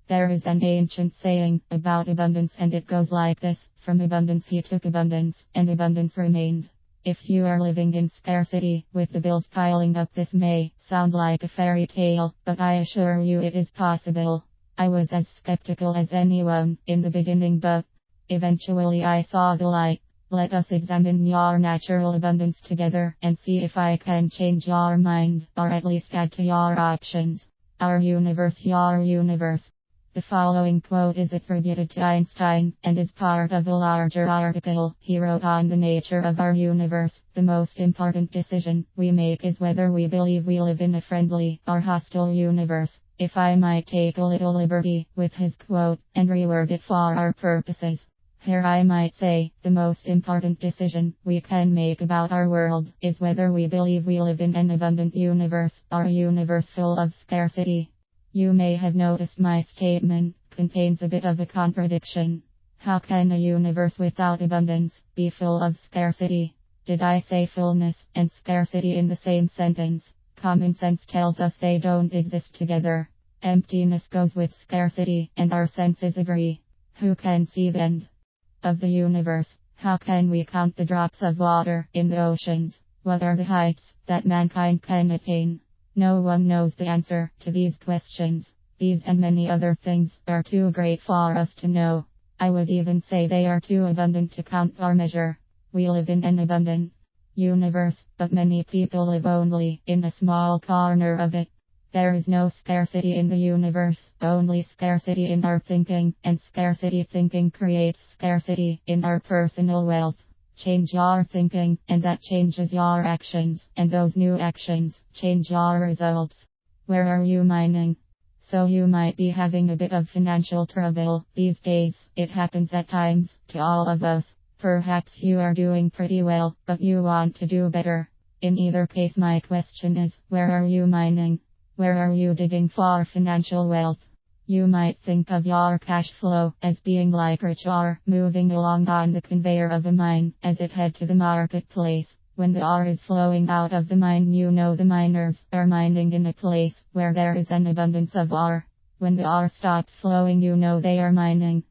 There is an ancient saying about abundance, and it goes like this: from abundance he took abundance, and abundance remained. If you are living in scarcity, with the bills piling up, this may sound like a fairy tale, but I assure you it is possible. I was as skeptical as anyone in the beginning, but eventually I saw the light. Let us examine your natural abundance together and see if I can change your mind, or at least add to your options. Our universe, your universe. The following quote is attributed to Einstein and is part of a larger article he wrote on the nature of our universe. The most important decision we make is whether we believe we live in a friendly or hostile universe. If I might take a little liberty with his quote and reword it for our purposes. Here I might say, the most important decision we can make about our world is whether we believe we live in an abundant universe or a universe full of scarcity. You may have noticed my statement contains a bit of a contradiction. How can a universe without abundance be full of scarcity? Did I say fullness and scarcity in the same sentence? Common sense tells us they don't exist together. Emptiness goes with scarcity, and our senses agree. Who can see the end of the universe? How can we count the drops of water in the oceans? What are the heights that mankind can attain? No one knows the answer to these questions. These and many other things are too great for us to know. I would even say they are too abundant to count or measure. We live in an abundant universe, but many people live only in a small corner of it. There is no scarcity in the universe, only scarcity in our thinking, and scarcity thinking creates scarcity in our personal wealth. Change your thinking, and that changes your actions, and those new actions change your results. Where are you mining? So you might be having a bit of financial trouble these days. It happens at times to all of us. Perhaps you are doing pretty well, but you want to do better. In either case, my question is, where are you mining? Where are you digging for financial wealth? You might think of your cash flow as being like rich ore moving along on the conveyor of a mine as it head to the marketplace. When the ore is flowing out of the mine, you know the miners are mining in a place where there is an abundance of ore. When the ore stops flowing, you know they are mining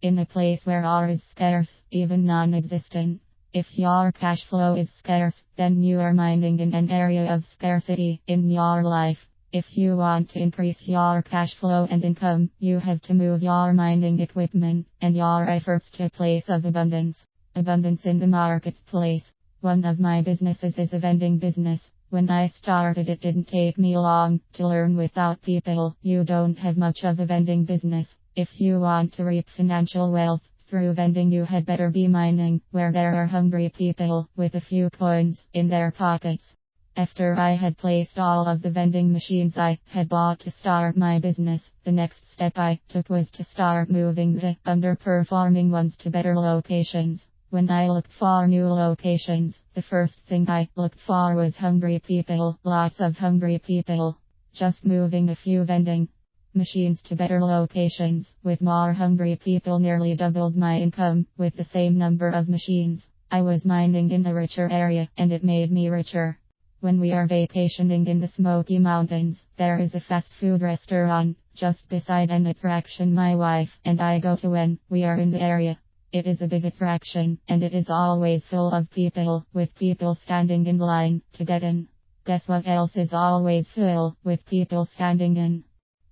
in a place where ore is scarce, even non-existent. If your cash flow is scarce, then you are mining in an area of scarcity in your life. If you want to increase your cash flow and income, you have to move your mining equipment and your efforts to a place of abundance. Abundance in the marketplace. One of my businesses is a vending business. When I started, it didn't take me long to learn. Without people, you don't have much of a vending business. If you want to reap financial wealth through vending, you had better be mining where there are hungry people with a few coins in their pockets. After I had placed all of the vending machines I had bought to start my business, the next step I took was to start moving the underperforming ones to better locations. When I looked for new locations, the first thing I looked for was hungry people, lots of hungry people. Just moving a few vending machines to better locations with more hungry people nearly doubled my income with the same number of machines. I was mining in a richer area, and it made me richer. When we are vacationing in the Smoky Mountains, there is a fast food restaurant just beside an attraction my wife and I go to when we are in the area. It is a big attraction, and it is always full of people, with people standing in line to get in. Guess what else is always full, with people standing in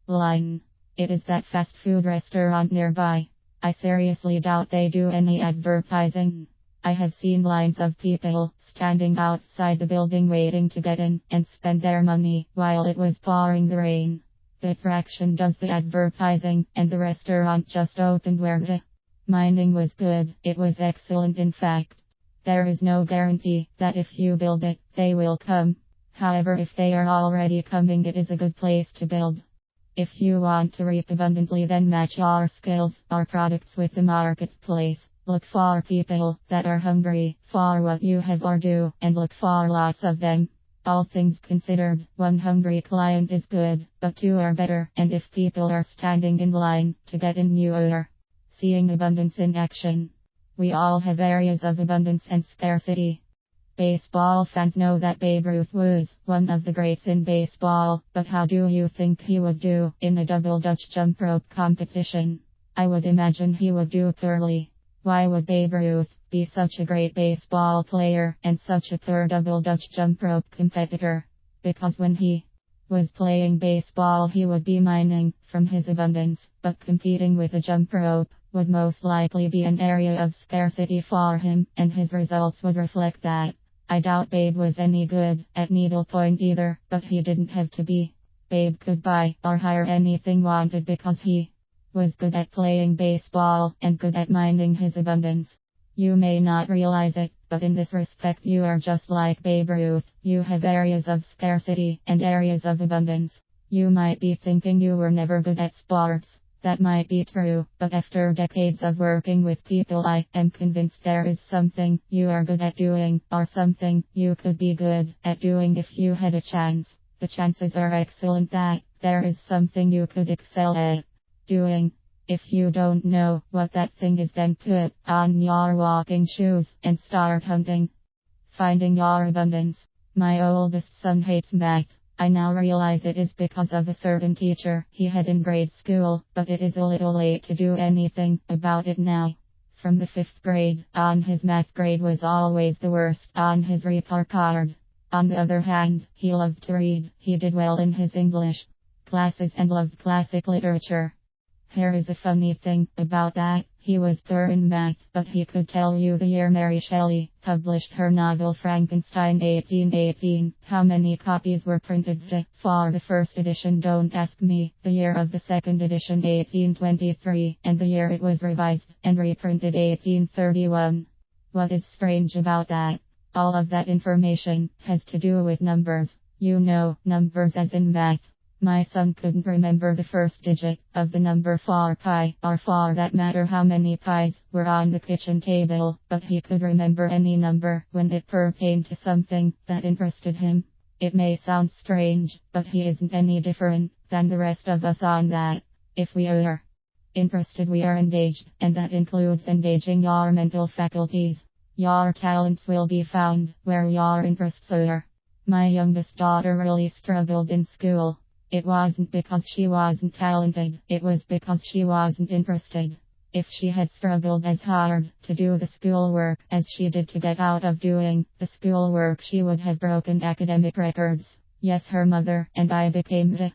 line? It is that fast food restaurant nearby. I seriously doubt they do any advertising. I have seen lines of people standing outside the building waiting to get in and spend their money while it was pouring the rain. The attraction does the advertising, and the restaurant just opened where the mining was good. It was excellent, in fact. There is no guarantee that if you build it, they will come. However, if they are already coming, it is a good place to build. If you want to reap abundantly, then match your skills or products with the marketplace. Look for people that are hungry for what you have or do, and look for lots of them. All things considered, one hungry client is good, but two are better, and if people are standing in line to get in, you are seeing abundance in action. We all have areas of abundance and scarcity. Baseball fans know that Babe Ruth was one of the greats in baseball, but how do you think he would do in a double Dutch jump rope competition? I would imagine he would do poorly. Why would Babe Ruth be such a great baseball player and such a poor double Dutch jump rope competitor? Because when he was playing baseball he would be mining from his abundance, but competing with a jump rope would most likely be an area of scarcity for him, and his results would reflect that. I doubt Babe was any good at needlepoint either, but he didn't have to be. Babe could buy or hire anything wanted because he was good at playing baseball and good at minding his abundance. You may not realize it, but in this respect you are just like Babe Ruth. You have areas of scarcity and areas of abundance. You might be thinking you were never good at sports. That might be true, but after decades of working with people I am convinced there is something you are good at doing, or something you could be good at doing if you had a chance. The chances are excellent that there is something you could excel at doing. If you don't know what that thing is, then put on your walking shoes and start hunting. Finding your abundance. My oldest son hates math. I now realize it is because of a certain teacher he had in grade school, but it is a little late to do anything about it now. From the 5th grade on, his math grade was always the worst on his report card. On the other hand, he loved to read. He did well in his English classes and loved classic literature. Here is a funny thing about that. He was poor in math, but he could tell you the year Mary Shelley published her novel Frankenstein 1818. How many copies were printed for the first edition? Don't ask me. The year of the second edition 1823, and the year it was revised and reprinted 1831. What is strange about that? All of that information has to do with numbers. You know, numbers as in math. My son couldn't remember the first digit of the number 4 pi, or for that matter how many pies were on the kitchen table, but he could remember any number when it pertained to something that interested him. It may sound strange, but he isn't any different than the rest of us on that. If we are interested, we are engaged, and that includes engaging your mental faculties. Your talents will be found where your interests are. My youngest daughter really struggled in school. It wasn't because she wasn't talented, it was because she wasn't interested. If she had struggled as hard to do the schoolwork as she did to get out of doing the schoolwork, she would have broken academic records. Yes, her mother and I became the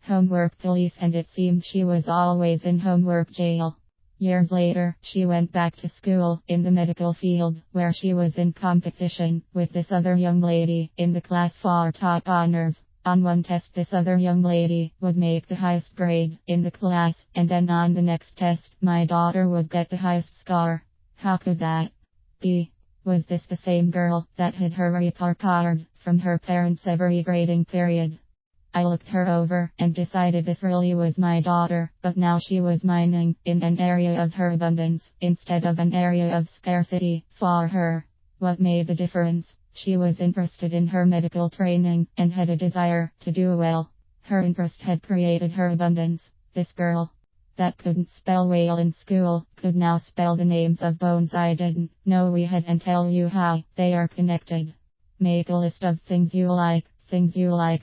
homework police, and it seemed she was always in homework jail. Years later, she went back to school in the medical field, where she was in competition with this other young lady in the class for top honors. On one test, this other young lady would make the highest grade in the class, and then on the next test, my daughter would get the highest score. How could that be? Was this the same girl that had her report card from her parents every grading period? I looked her over and decided this really was my daughter, but now she was mining in an area of her abundance instead of an area of scarcity for her. What made the difference? She was interested in her medical training and had a desire to do well. Her interest had created her abundance. This girl that couldn't spell whale in school could now spell the names of bones I didn't know we had, and tell you how they are connected. Make a list of things you like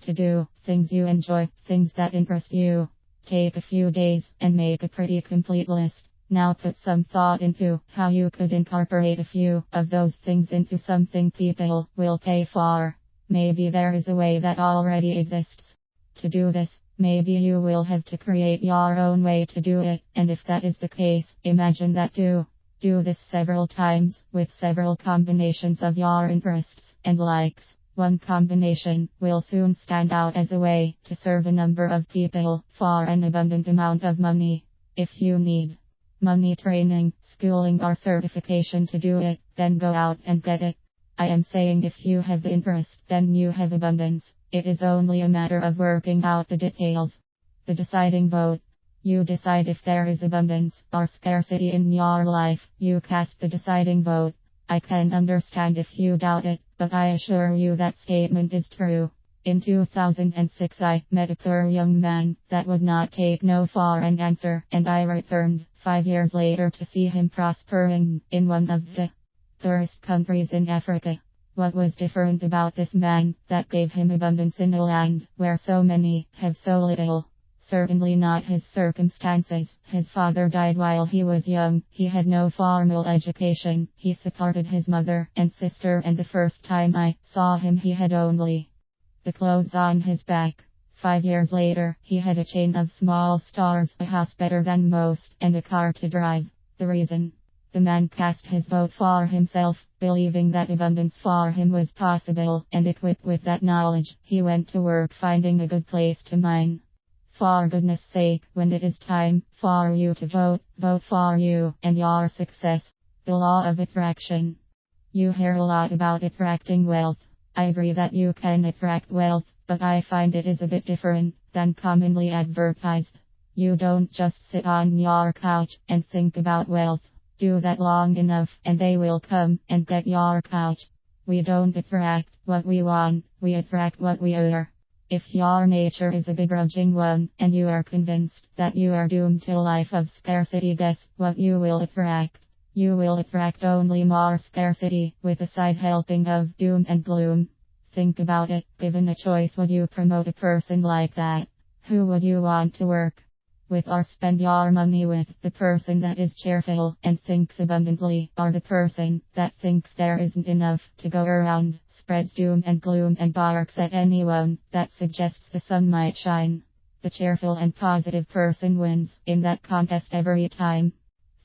to do, things you enjoy, things that interest you. Take a few days and make a pretty complete list. Now put some thought into how you could incorporate a few of those things into something people will pay for. Maybe there is a way that already exists. To do this, maybe you will have to create your own way to do it, and if that is the case, imagine that too. Do this several times, with several combinations of your interests and likes. One combination will soon stand out as a way to serve a number of people for an abundant amount of money. If you need money, training, schooling, or certification to do it, then go out and get it. I am saying if you have the interest, then you have abundance. It is only a matter of working out the details. The deciding vote. You decide if there is abundance or scarcity in your life. You cast the deciding vote. I can understand if you doubt it, but I assure you that statement is true. In 2006 I met a poor young man that would not take no for an answer, and I returned 5 years later to see him prospering in one of the poorest countries in Africa. What was different about this man that gave him abundance in a land where so many have so little? Certainly not his circumstances. His father died while he was young. He had no formal education. He supported his mother and sister, and the first time I saw him, he had only the clothes on his back. 5 years later, he had a chain of small stores, a house better than most, and a car to drive. The reason? The man cast his vote for himself, believing that abundance for him was possible, and equipped with that knowledge, he went to work finding a good place to mine. For goodness sake, when it is time for you to vote, vote for you and your success. The law of attraction. You hear a lot about attracting wealth. I agree that you can attract wealth, but I find it is a bit different than commonly advertised. You don't just sit on your couch and think about wealth. Do that long enough and they will come and get your couch. We don't attract what we want, we attract what we are. If your nature is a begrudging one, and you are convinced that you are doomed to a life of scarcity, guess what you will attract? You will attract only more scarcity, with a side helping of doom and gloom. Think about it. Given a choice, would you promote a person like that? Who would you want to work with or spend your money with? The person that is cheerful and thinks abundantly, or the person that thinks there isn't enough to go around, spreads doom and gloom, and barks at anyone that suggests the sun might shine? The cheerful and positive person wins in that contest every time.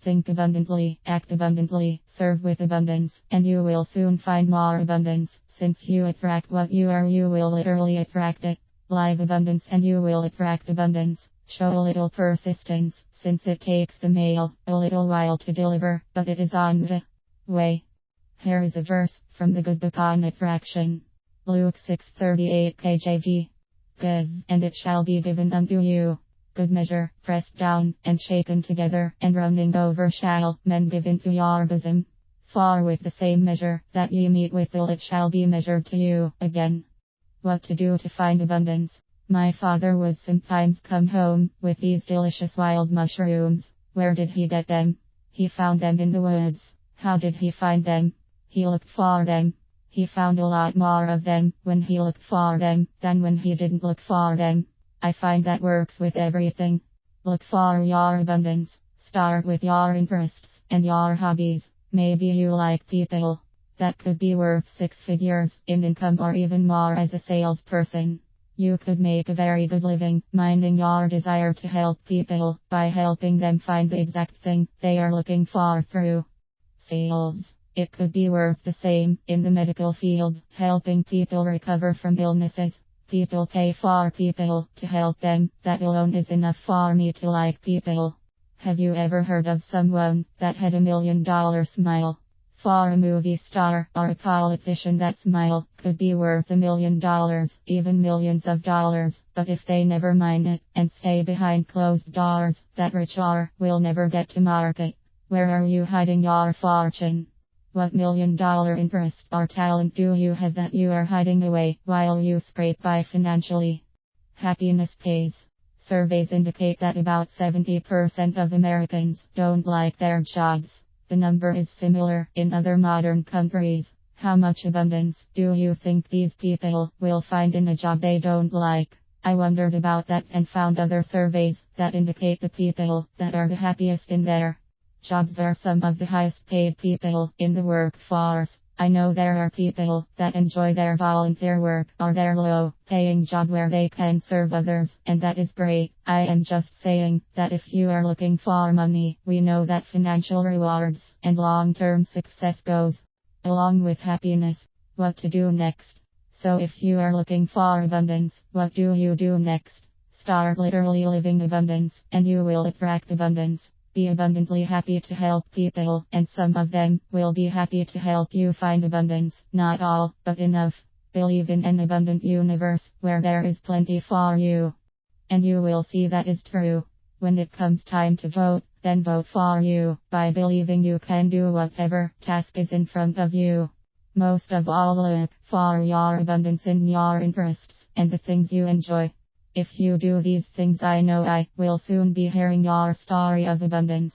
Think abundantly, act abundantly, serve with abundance, and you will soon find more abundance. Since you attract what you are, you will literally attract it. Live abundance and you will attract abundance. Show a little persistence, since it takes the mail a little while to deliver, but it is on the way. Here is a verse from the Good Book on Attraction. Luke 6:38 KJV. Give, and it shall be given unto you. Good measure, pressed down, and shaken together, and running over shall men give into your bosom. For with the same measure that ye meet withal, it shall be measured to you again. What to do to find abundance? My father would sometimes come home with these delicious wild mushrooms. Where did he get them? He found them in the woods. How did he find them? He looked for them. He found a lot more of them when he looked for them than when he didn't look for them. I find that works with everything. Look for your abundance. Start with your interests and your hobbies. Maybe you like people. That could be worth 6 figures in income or even more as a salesperson. You could make a very good living minding your desire to help people by helping them find the exact thing they are looking for through sales. It could be worth the same in the medical field, helping people recover from illnesses. People pay for people to help them. That alone is enough for me to like people. Have you ever heard of someone that had $1 million smile? For a movie star or a politician, that smile could be worth $1 million, even millions of dollars, but if they never mind it and stay behind closed doors, that rich or will never get to market. Where are you hiding your fortune? What $1 million interest or talent do you have that you are hiding away while you scrape by financially? Happiness pays. Surveys indicate that about 70% of Americans don't like their jobs. The number is similar in other modern countries. How much abundance do you think these people will find in a job they don't like? I wondered about that and found other surveys that indicate the people that are the happiest in their jobs are some of the highest paid people in the workforce. I know there are people that enjoy their volunteer work or their low-paying job where they can serve others, and that is great. I am just saying that if you are looking for money, we know that financial rewards and long-term success goes along with happiness. What to do next? So if you are looking for abundance, what do you do next? Start literally living abundance, and you will attract abundance. Be abundantly happy to help people, and some of them will be happy to help you find abundance. Not all, but enough. Believe in an abundant universe where there is plenty for you, and you will see that is true. When it comes time to vote, then vote for you by believing you can do whatever task is in front of you. Most of all, look for your abundance in your interests and the things you enjoy. If you do these things, I know I will soon be hearing your story of abundance.